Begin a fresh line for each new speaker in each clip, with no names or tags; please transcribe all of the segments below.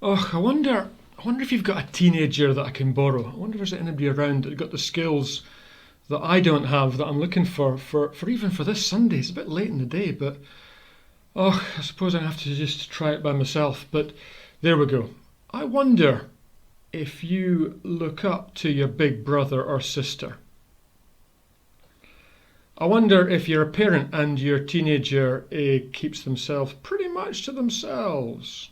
Oh, I wonder if you've got a teenager that I can borrow. I wonder if there's anybody around that got the skills that I don't have that I'm looking for even for this Sunday. It's a bit late in the day, but I suppose I have to just try it by myself. But there we go. I wonder if you look up to your big brother or sister. I wonder if you're a parent and your teenager keeps themselves pretty much to themselves.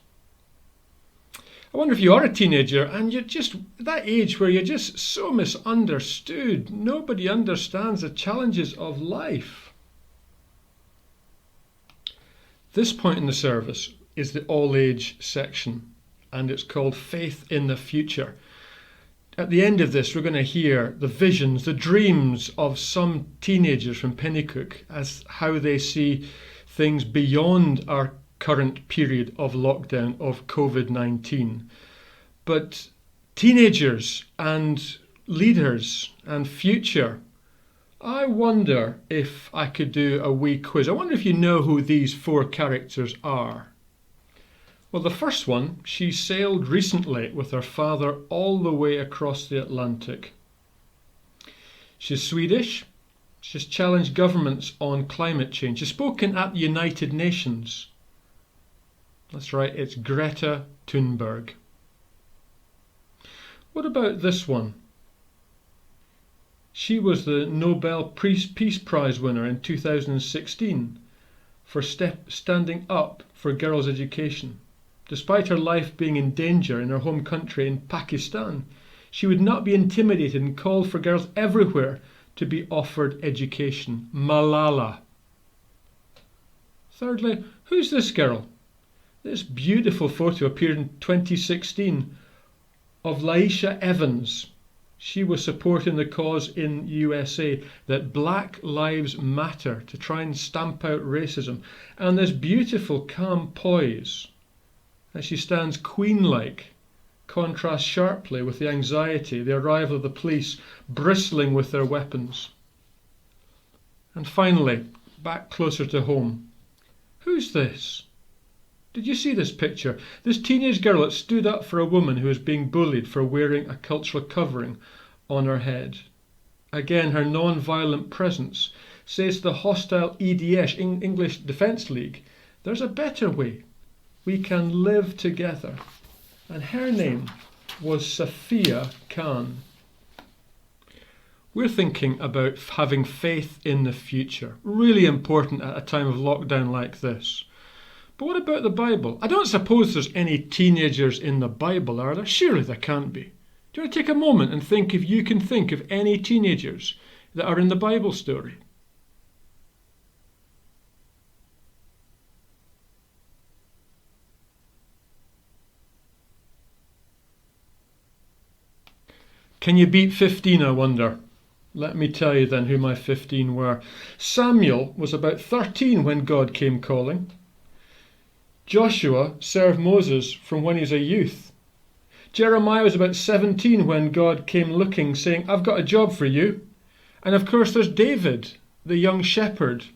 I wonder if you are a teenager and you're just that age where you're just so misunderstood. Nobody understands the challenges of life. This point in the service is the all age section, and it's called Faith in the Future. At the end of this, we're going to hear the visions, the dreams of some teenagers from Pennycook as how they see things beyond our current period of lockdown of COVID-19. But teenagers and leaders and future, I wonder if I could do a wee quiz. I wonder if you know who these four characters are. Well, the first one, she sailed recently with her father all the way across the Atlantic. She's Swedish. She's challenged governments on climate change. She's spoken at the United Nations. That's right, it's Greta Thunberg. What about this one? She was the Nobel Peace Prize winner in 2016 for standing up for girls' education. Despite her life being in danger in her home country in Pakistan, she would not be intimidated and called for girls everywhere to be offered education. Malala. Thirdly, who's this girl? This beautiful photo appeared in 2016 of Laisha Evans. She was supporting the cause in USA that Black Lives Matter to try and stamp out racism. And this beautiful calm poise as she stands queen-like contrasts sharply with the anxiety, the arrival of the police bristling with their weapons. And finally, back closer to home. Who's this? Did you see this picture? This teenage girl that stood up for a woman who was being bullied for wearing a cultural covering on her head. Again, her non-violent presence says to the hostile EDS, English Defence League, there's a better way. We can live together. And her name was Sophia Khan. We're thinking about having faith in the future. Really important at a time of lockdown like this. But what about the Bible? I don't suppose there's any teenagers in the Bible, are there? Surely there can't be. Do you want to take a moment and think if you can think of any teenagers that are in the Bible story? Can you beat 15, I wonder? Let me tell you then who my 15 were. Samuel was about 13 when God came calling. Joshua served Moses from when he was a youth. Jeremiah was about 17 when God came looking, saying, I've got a job for you. And of course there's David, the young shepherd,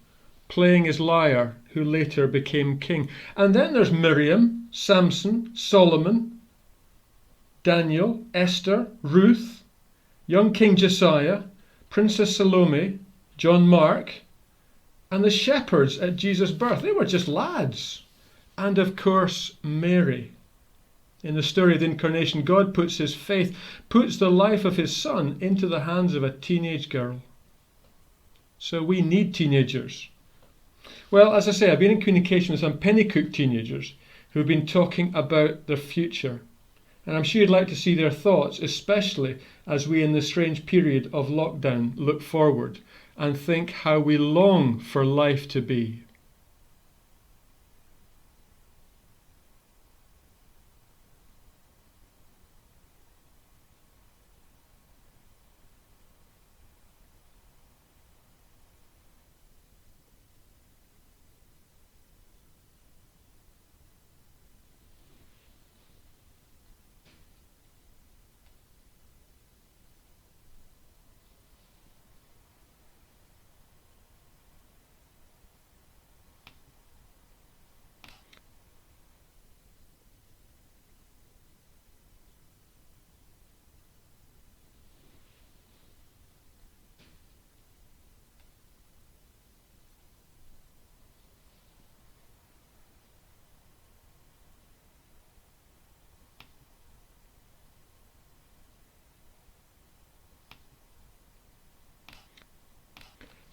playing his lyre, who later became king. And then there's Miriam, Samson, Solomon, Daniel, Esther, Ruth, young King Josiah, Princess Salome, John Mark, and the shepherds at Jesus' birth. They were just lads. And of course, Mary. In the story of the incarnation, God puts his faith, puts the life of his son into the hands of a teenage girl. So we need teenagers. Well, as I say, I've been in communication with some Pennycook teenagers who've been talking about their future. And I'm sure you'd like to see their thoughts, especially as we in this strange period of lockdown look forward and think how we long for life to be.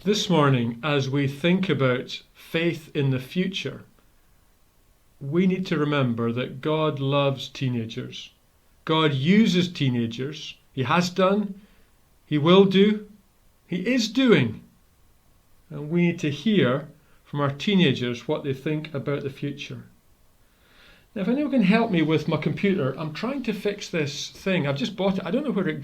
This morning, as we think about faith in the future, we need to remember that God loves teenagers. God uses teenagers. He has done, He will do, He is doing. And we need to hear from our teenagers what they think about the future. Now, if anyone can help me with my computer, I'm trying to fix this thing. I've just bought it. I don't know where it